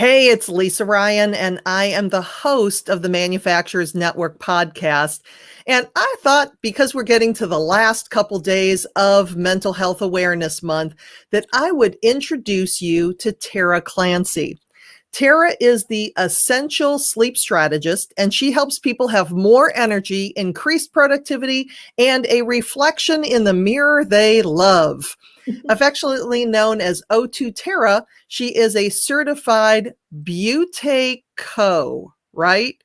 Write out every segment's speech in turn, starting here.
Hey, it's Lisa Ryan, and I am the host of the Manufacturers Network podcast. And I thought because we're getting to the last couple days of Mental Health Awareness Month, that I would introduce you to Tara Clancy. Tara is the essential sleep strategist, and she helps people have more energy, increased productivity, and a reflection in the mirror they love. Affectionately known as O2 Tara, she is a certified Buteco, right?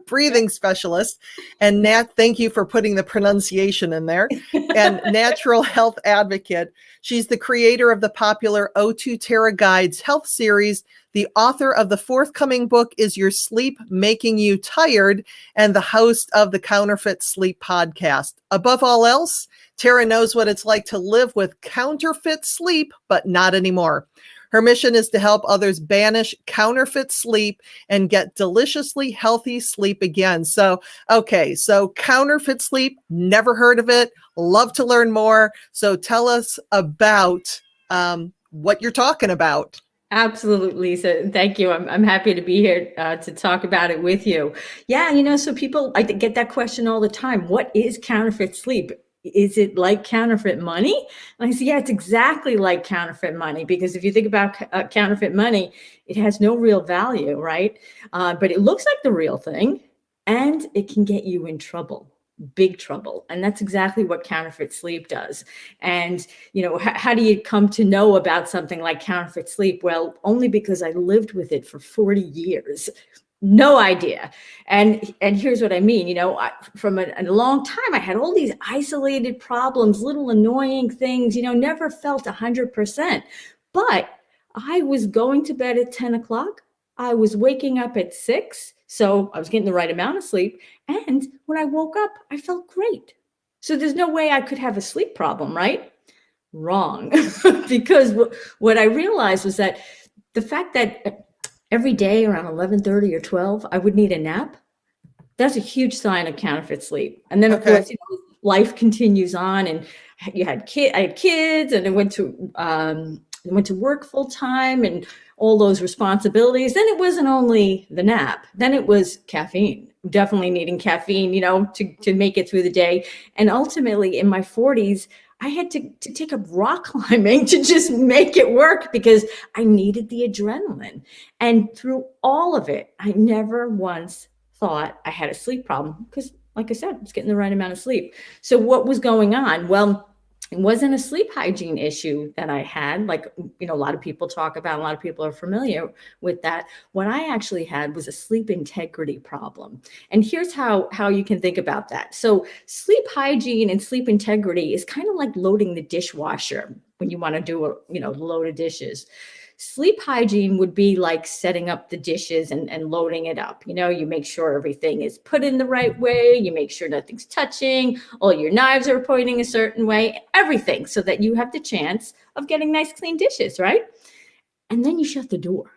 Breathing specialist. And Nat, thank you for putting the pronunciation in there. And natural health advocate. She's the creator of the popular O2 Tara Guides health series. The author of the forthcoming book, Is Your Sleep Making You Tired? And the host of the Counterfeit Sleep podcast. Above all else, Tara knows what it's like to live with counterfeit sleep, but not anymore. Her mission is to help others banish counterfeit sleep and get deliciously healthy sleep again. So counterfeit sleep, never heard of it. Love to learn more. So tell us about what you're talking about. Absolutely, Lisa. Thank you. I'm happy to be here to talk about it with you. Yeah, so I get that question all the time. What is counterfeit sleep? Is it like counterfeit money? And I say, yeah, it's exactly like counterfeit money, because if you think about counterfeit money, it has no real value, right? But it looks like the real thing, and it can get you in trouble. Big trouble. And that's exactly what counterfeit sleep does. And, how do you come to know about something like counterfeit sleep? Well, only because I lived with it for 40 years. No idea. And here's what I mean, from a long time, I had all these isolated problems, little annoying things, never felt 100%. But I was going to bed at 10 o'clock. I was waking up at 6. So I was getting the right amount of sleep. And when I woke up, I felt great. So there's no way I could have a sleep problem, right? Wrong. Because what I realized was that the fact that every day around 11:30 or 12, I would need a nap, that's a huge sign of counterfeit sleep. And then, of course, life continues on, and I had kids, and I went to work full time, and all those responsibilities. Then it wasn't only the nap, then it was caffeine, definitely needing caffeine, to make it through the day. And ultimately in my 40s, I had to take up rock climbing to just make it work, because I needed the adrenaline. And through all of it, I never once thought I had a sleep problem, because, like I said, I was getting the right amount of sleep. So what was going on? Well, it wasn't a sleep hygiene issue that I had, like, a lot of people talk about, a lot of people are familiar with that. What I actually had was a sleep integrity problem. And here's how you can think about that. So sleep hygiene and sleep integrity is kind of like loading the dishwasher when you want to do a load of dishes. Sleep hygiene would be like setting up the dishes and loading it up. You make sure everything is put in the right way. You make sure nothing's touching. All your knives are pointing a certain way, everything, so that you have the chance of getting nice, clean dishes, right? And then you shut the door.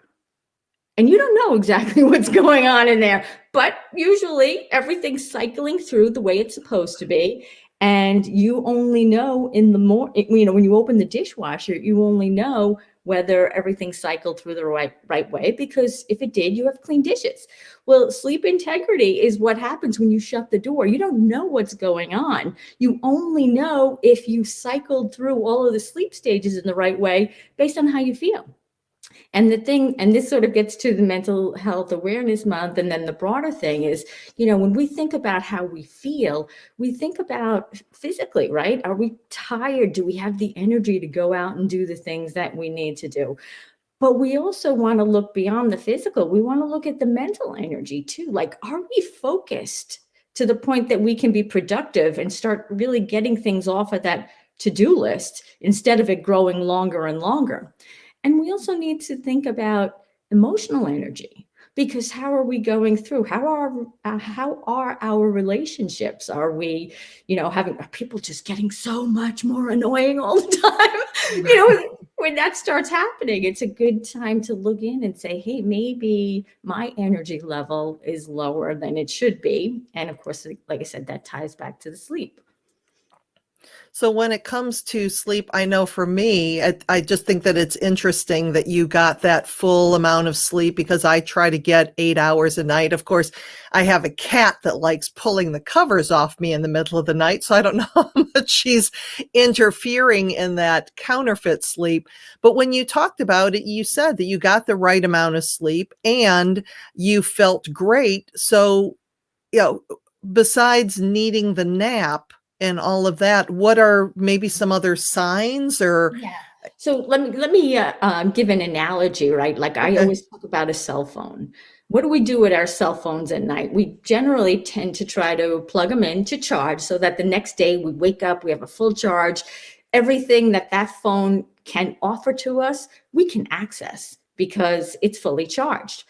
And you don't know exactly what's going on in there, but usually everything's cycling through the way it's supposed to be. And you only know in the morning, when you open the dishwasher, you only know whether everything cycled through the right way, because if it did, you have clean dishes. Well, sleep integrity is what happens when you shut the door. You don't know what's going on. You only know if you cycled through all of the sleep stages in the right way based on how you feel. And this sort of gets to the Mental Health Awareness Month. And then the broader thing is, when we think about how we feel, we think about physically, right? Are we tired? Do we have the energy to go out and do the things that we need to do? But we also want to look beyond the physical. We want to look at the mental energy too. Like, are we focused to the point that we can be productive and start really getting things off of that to-do list instead of it growing longer and longer? And we also need to think about emotional energy, because how are we going through? How are our relationships? Are we, are people just getting so much more annoying all the time? When that starts happening, it's a good time to look in and say, hey, maybe my energy level is lower than it should be. And of course, like I said, that ties back to the sleep. So when it comes to sleep, I know for me, I just think that it's interesting that you got that full amount of sleep because I try to get 8 hours a night. Of course, I have a cat that likes pulling the covers off me in the middle of the night, so I don't know how much she's interfering in that counterfeit sleep. But when you talked about it, you said that you got the right amount of sleep and you felt great. So, you know, besides needing the nap and all of that, what are maybe some other signs or Yeah. So let me give an analogy, right? Like I okay, always talk about a cell phone. What do we do with our cell phones at night? We generally tend to try to plug them in to charge so that the next day we wake up, we have a full charge. Everything that that phone can offer to us, we can access because it's fully charged.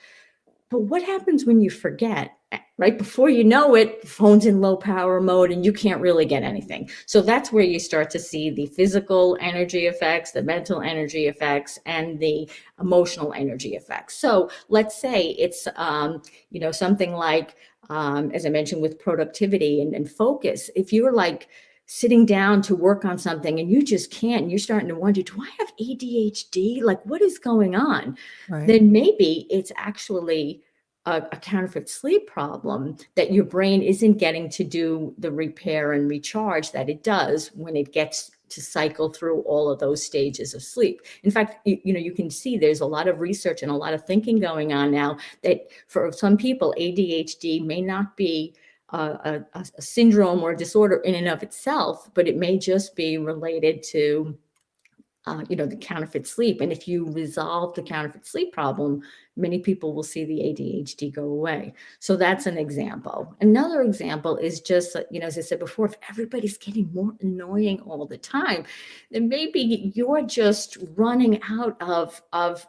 But what happens when you forget? Right before you know it, the phone's in low power mode and you can't really get anything. So that's where you start to see the physical energy effects, the mental energy effects, and the emotional energy effects. So let's say it's something like as I mentioned with productivity and focus. If you're like sitting down to work on something and you just can't, and you're starting to wonder, do I have ADHD? Like what is going on? right. Then maybe it's actually a counterfeit sleep problem that your brain isn't getting to do the repair and recharge that it does when it gets to cycle through all of those stages of sleep. In fact, you can see there's a lot of research and a lot of thinking going on now that for some people, ADHD may not be a syndrome or a disorder in and of itself, but it may just be related to the counterfeit sleep. And if you resolve the counterfeit sleep problem, many people will see the ADHD go away. So that's an example. Another example is just, as I said before, if everybody's getting more annoying all the time, then maybe you're just running out of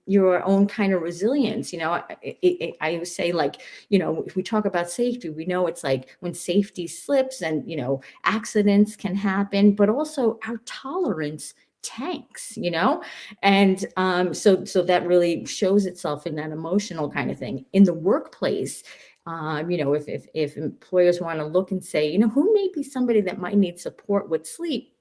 your own kind of resilience. I would say like, if we talk about safety, we know it's like when safety slips and, accidents can happen, but also our tolerance tanks, and so that really shows itself in that emotional kind of thing in the workplace. If employers want to look and say, who may be somebody that might need support with sleep,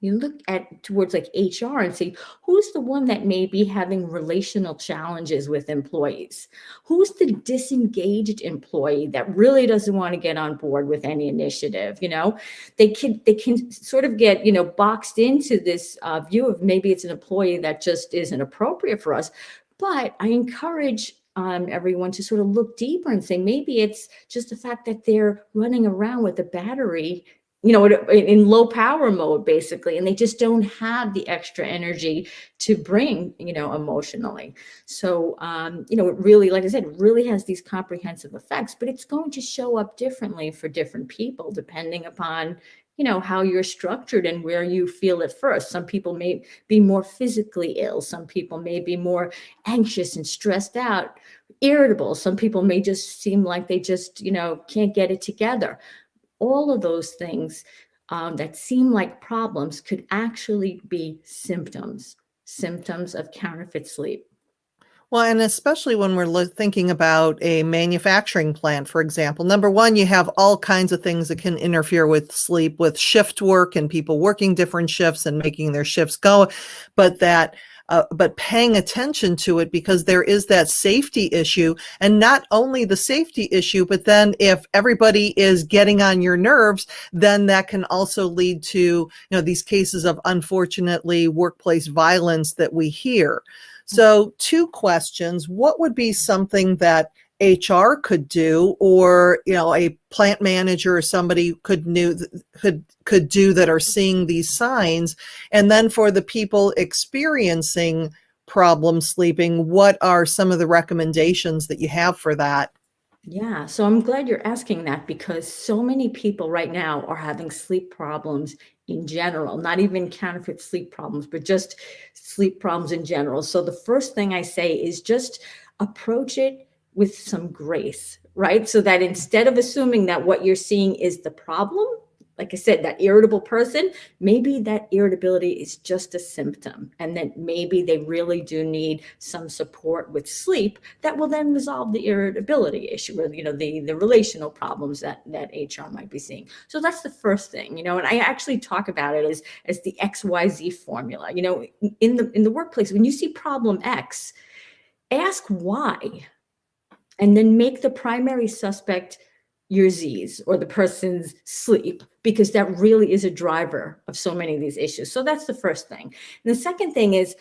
you look at towards like HR and say, who's the one that may be having relational challenges with employees? Who's the disengaged employee that really doesn't want to get on board with any initiative? They can sort of get, boxed into this view of maybe it's an employee that just isn't appropriate for us. But I encourage everyone to sort of look deeper and say, maybe it's just the fact that they're running around with a battery in low power mode, basically, and they just don't have the extra energy to bring, emotionally. So, it really, like I said, it really has these comprehensive effects, but it's going to show up differently for different people, depending upon, how you're structured and where you feel it first. Some people may be more physically ill. Some people may be more anxious and stressed out, irritable. Some people may just seem like they just, can't get it together. All of those things that seem like problems could actually be symptoms of counterfeit sleep. Well, and especially when we're thinking about a manufacturing plant, for example. Number one, you have all kinds of things that can interfere with sleep, with shift work and people working different shifts and making their shifts go. But paying attention to it because there is that safety issue, and not only the safety issue, but then if everybody is getting on your nerves, then that can also lead to, these cases of unfortunately workplace violence that we hear. So 2 questions. What would be something that HR could do, or, a plant manager or somebody could do that are seeing these signs? And then for the people experiencing problem sleeping, what are some of the recommendations that you have for that? Yeah, so I'm glad you're asking that because so many people right now are having sleep problems in general, not even counterfeit sleep problems, but just sleep problems in general. So the first thing I say is just approach it with some grace, right? So that instead of assuming that what you're seeing is the problem, like I said, that irritable person, maybe that irritability is just a symptom, and that maybe they really do need some support with sleep that will then resolve the irritability issue, or the relational problems that HR might be seeing. So that's the first thing, and I actually talk about it as the XYZ formula. In the workplace, when you see problem X, ask why, and then make the primary suspect your Z's, or the person's sleep, because that really is a driver of so many of these issues. So that's the first thing. And the second thing is,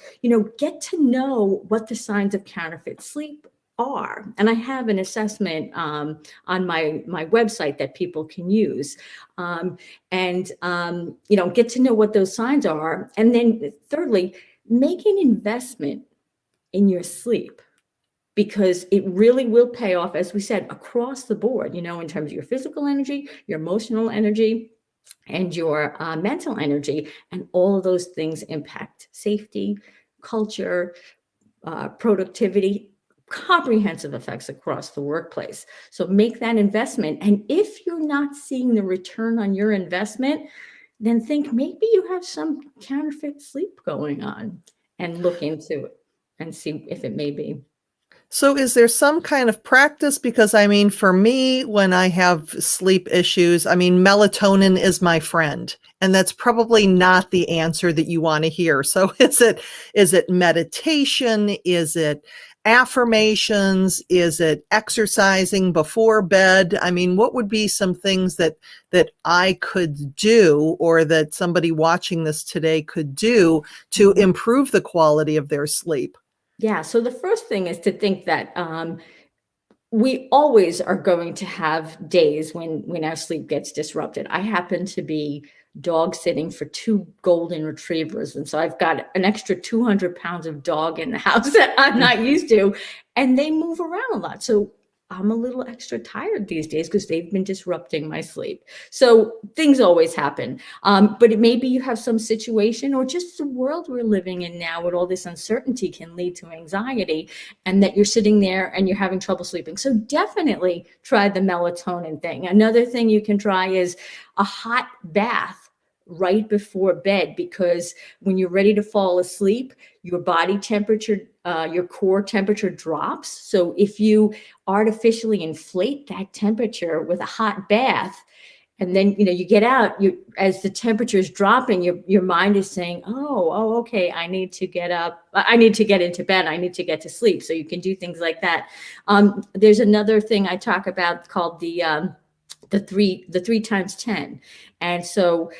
get to know what the signs of counterfeit sleep are. And I have an assessment on my website that people can use. Get to know what those signs are. And then thirdly, make an investment in your sleep, because it really will pay off, as we said, across the board, in terms of your physical energy, your emotional energy, and your mental energy. And all of those things impact safety, culture, productivity, comprehensive effects across the workplace. So make that investment. And if you're not seeing the return on your investment, then think maybe you have some counterfeit sleep going on, and look into it and see if it may be. So is there some kind of practice? Because for me, when I have sleep issues, melatonin is my friend, and that's probably not the answer that you want to hear. So is it meditation? Is it affirmations? Is it exercising before bed? What would be some things that I could do, or that somebody watching this today could do to improve the quality of their sleep? Yeah. So the first thing is to think that we always are going to have days when our sleep gets disrupted. I happen to be dog sitting for 2 golden retrievers, and so I've got an extra 200 pounds of dog in the house that I'm not used to, and they move around a lot. So I'm a little extra tired these days because they've been disrupting my sleep. So things always happen. But maybe you have some situation, or just the world we're living in now with all this uncertainty can lead to anxiety, and that you're sitting there and you're having trouble sleeping. So definitely try the melatonin thing. Another thing you can try is a hot bath right before bed, because when you're ready to fall asleep, your body temperature, your core temperature drops. So if you artificially inflate that temperature with a hot bath, and then you get out, as the temperature is dropping, your mind is saying, oh, okay, I need to get up, I need to get into bed, I need to get to sleep. So you can do things like that. There's another thing I talk about called the 3 times 10. And so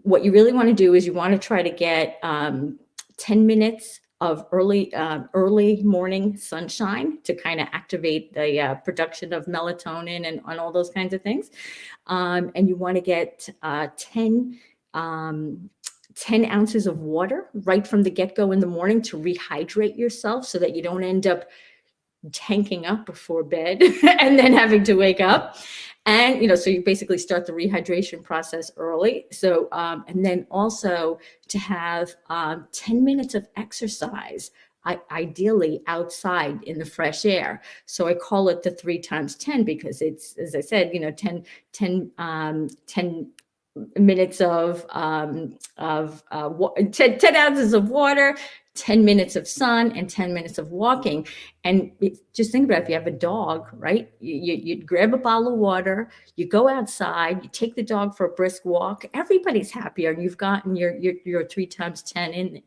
what you really want to do is you want to try to get 10 minutes of early morning sunshine to kind of activate the production of melatonin and all those kinds of things. And you want to get 10 ounces of water right from the get-go in the morning to rehydrate yourself, so that you don't end up tanking up before bed and then having to wake up. And, so you basically start the rehydration process early. So, and then also to have 10 minutes of exercise, ideally outside in the fresh air. So I call it the 3 times 10, because it's, as I said, 10 minutes of 10 ounces of water, 10 minutes of sun, and 10 minutes of walking. And just think about it, if you have a dog, right? You grab a bottle of water, you go outside, you take the dog for a brisk walk. Everybody's happier, and you've gotten your 3 times 10 in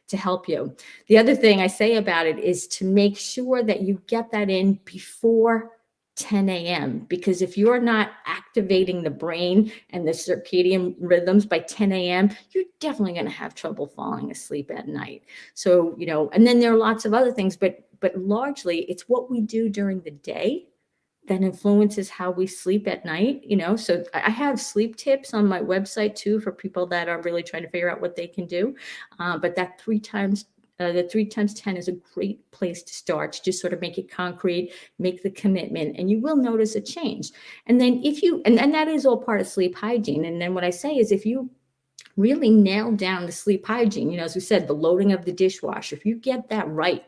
to help you. The other thing I say about it is to make sure that you get that in before 10 a.m. because if you're not activating the brain and the circadian rhythms by 10 a.m., you're definitely going to have trouble falling asleep at night. So, and then there are lots of other things, but largely it's what we do during the day that influences how we sleep at night, So I have sleep tips on my website too, for people that are really trying to figure out what they can do. But that the 3 times 10 is a great place to start, to just sort of make it concrete, make the commitment, and you will notice a change. And then and that is all part of sleep hygiene. And then what I say is, if you really nail down the sleep hygiene, as we said, the loading of the dishwasher, if you get that right,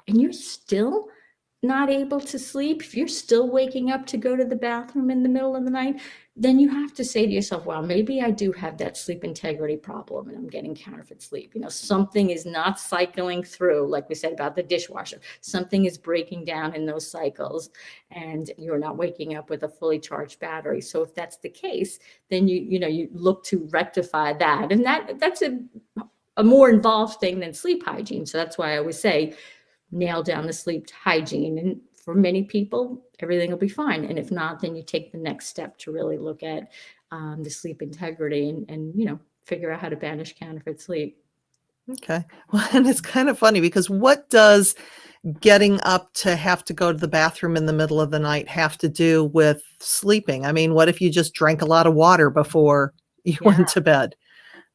and you're still not able to sleep, if you're still waking up to go to the bathroom in the middle of the night, then you have to say to yourself, well, maybe I do have that sleep integrity problem and I'm getting counterfeit sleep. Something is not cycling through, like we said about the dishwasher. Something is breaking down in those cycles and you're not waking up with a fully charged battery. So if that's the case, then you look to rectify that. And that's a more involved thing than sleep hygiene. So that's why I always say, nail down the sleep hygiene. And for many people, everything will be fine. And if not, then you take the next step to really look at the sleep integrity and figure out how to banish counterfeit sleep. Okay. Well, and it's kind of funny because what does getting up to have to go to the bathroom in the middle of the night have to do with sleeping? I mean, what if you just drank a lot of water before you Yeah. went to bed?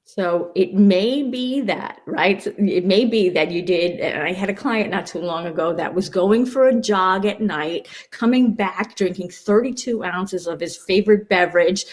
So it may be that, right? So it may be that you did. And I had a client not too long ago that was going for a jog at night, coming back, drinking 32 ounces of his favorite beverage,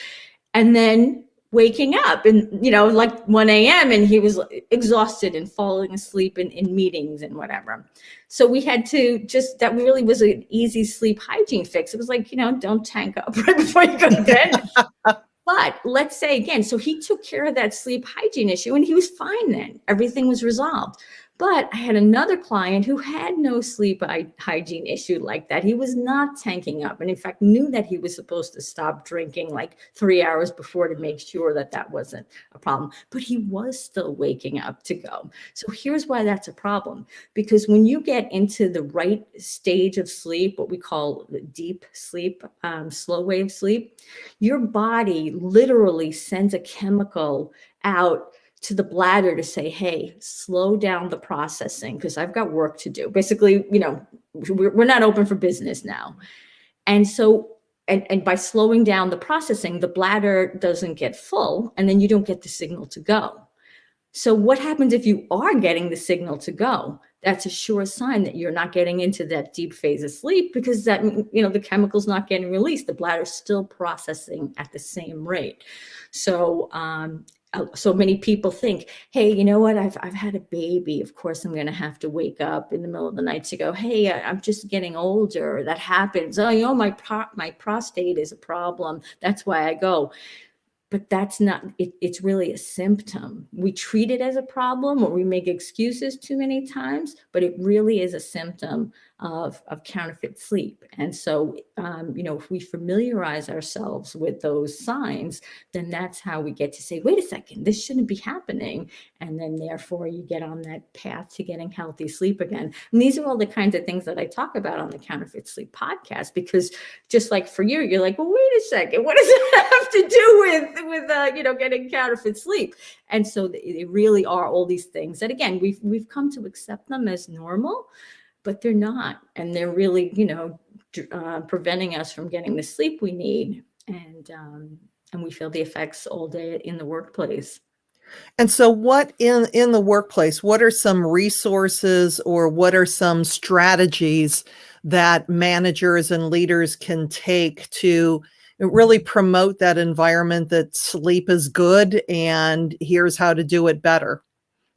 and then waking up and, like 1 a.m. and he was exhausted and falling asleep in meetings and whatever. So we had to that really was an easy sleep hygiene fix. It was like, don't tank up right before you go to bed. But let's say again, so he took care of that sleep hygiene issue and he was fine then. Everything was resolved. But I had another client who had no sleep hygiene issue like that. He was not tanking up and in fact knew that he was supposed to stop drinking like 3 hours before to make sure that that wasn't a problem. But he was still waking up to go. So here's why that's a problem. Because when you get into the right stage of sleep, what we call deep sleep, slow wave sleep, your body literally sends a chemical out to the bladder to say, hey, slow down the processing because I've got work to do. Basically, we're not open for business now. And so, and by slowing down the processing, the bladder doesn't get full and then you don't get the signal to go. So what happens if you are getting the signal to go? That's a sure sign that you're not getting into that deep phase of sleep because that, the chemical's not getting released. The bladder's still processing at the same rate. So, so many people think, hey, you know what? I've had a baby. Of course, I'm going to have to wake up in the middle of the night to go, hey, I'm just getting older. That happens. Oh, my prostate is a problem. That's why I go. But that's not, it's really a symptom. We treat it as a problem or we make excuses too many times, but it really is a symptom of counterfeit sleep. And so, if we familiarize ourselves with those signs, then that's how we get to say, wait a second, this shouldn't be happening. And then therefore you get on that path to getting healthy sleep again. And these are all the kinds of things that I talk about on the Counterfeit Sleep podcast, because just like for you, you're like, well, wait a second, what does that have to do with getting counterfeit sleep? And so they really are all these things that, again, we've come to accept them as normal, but they're not. And they're really, preventing us from getting the sleep we need. And we feel the effects all day in the workplace. And so what in the workplace, what are some resources or what are some strategies that managers and leaders can take to really promote that environment that sleep is good and here's how to do it better?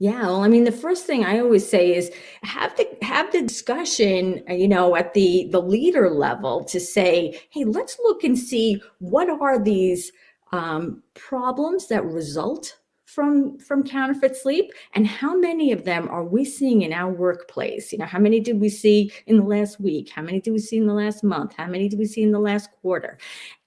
Yeah, well, I mean, the first thing I always say is have the discussion, at the leader level to say, hey, let's look and see what are these problems that result from counterfeit sleep, and how many of them are we seeing in our workplace? How many did we see in the last week? How many did we see in the last month? How many did we see in the last quarter?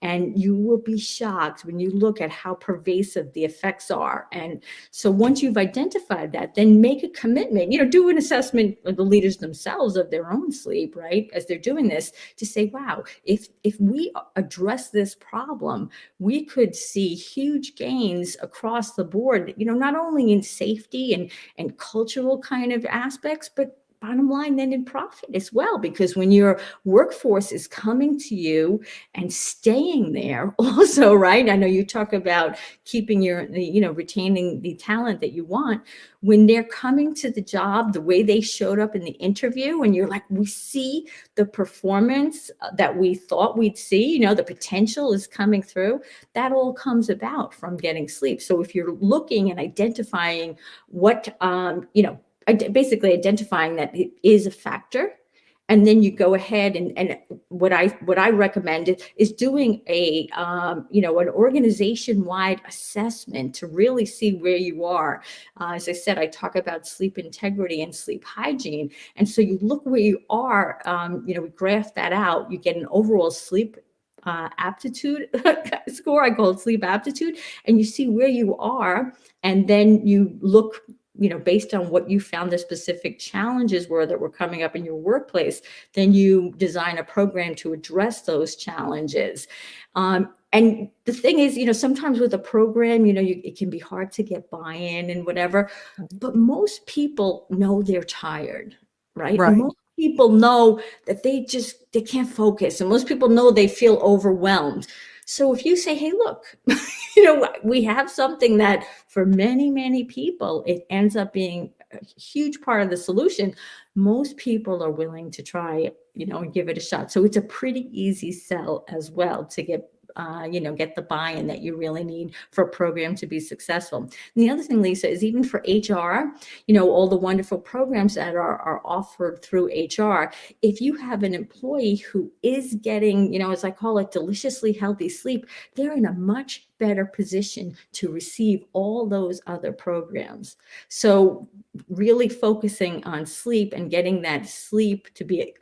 And you will be shocked when you look at how pervasive the effects are. And so once you've identified that, then make a commitment, do an assessment of the leaders themselves of their own sleep, right? As they're doing this, to say, wow, if we address this problem, we could see huge gains across the board, not only in safety and cultural kind of aspects, but bottom line then in profit as well, because when your workforce is coming to you and staying there also, right? I know you talk about keeping retaining the talent that you want. When they're coming to the job the way they showed up in the interview, and you're like, we see the performance that we thought we'd see, the potential is coming through, that all comes about from getting sleep. So if you're looking and identifying what, basically identifying that it is a factor And then you go ahead and what I recommend is doing a an organization-wide assessment to really see where you are. As I said, I talk about sleep integrity and sleep hygiene, and so you look where you are. We graph that out. You get an overall sleep aptitude score. I call it sleep aptitude, and you see where you are, and then you look, based on what you found the specific challenges were that were coming up in your workplace, then you design a program to address those challenges. And the thing is, sometimes with a program, it can be hard to get buy-in and whatever, but most people know they're tired, right? Right. Most people know that they can't focus, and most people know they feel overwhelmed. So if you say, hey, look, we have something that for many, many people, it ends up being a huge part of the solution. Most people are willing to try, and give it a shot. So it's a pretty easy sell as well to get the buy-in that you really need for a program to be successful. And the other thing, Lisa, is even for HR, all the wonderful programs that are offered through HR, if you have an employee who is getting, as I call it, deliciously healthy sleep, they're in a much better position to receive all those other programs. So really focusing on sleep and getting that sleep to be,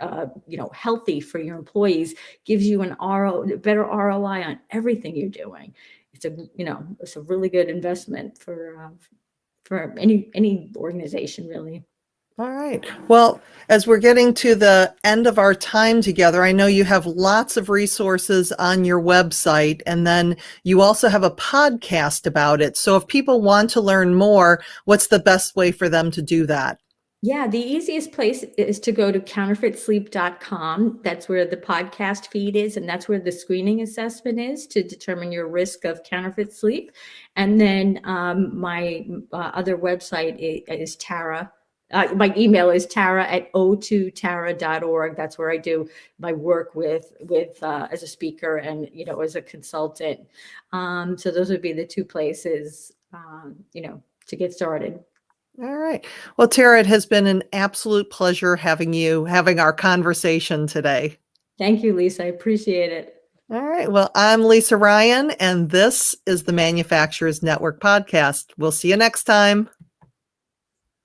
healthy for your employees gives you better ROI on everything you're doing. It's a really good investment for any organization, really. All right. Well, as we're getting to the end of our time together, I know you have lots of resources on your website, and then you also have a podcast about it. So if people want to learn more, what's the best way for them to do that? Yeah, the easiest place is to go to counterfeitsleep.com. That's where the podcast feed is, and that's where the screening assessment is to determine your risk of counterfeit sleep. And then my other website is Tara. My email is tara@o2tara.org. That's where I do my work with as a speaker and as a consultant. So those would be the two places to get started. All right. Well, Tara, it has been an absolute pleasure having our conversation today. Thank you, Lisa. I appreciate it. All right. Well, I'm Lisa Ryan, and this is the Manufacturers Network podcast. We'll see you next time.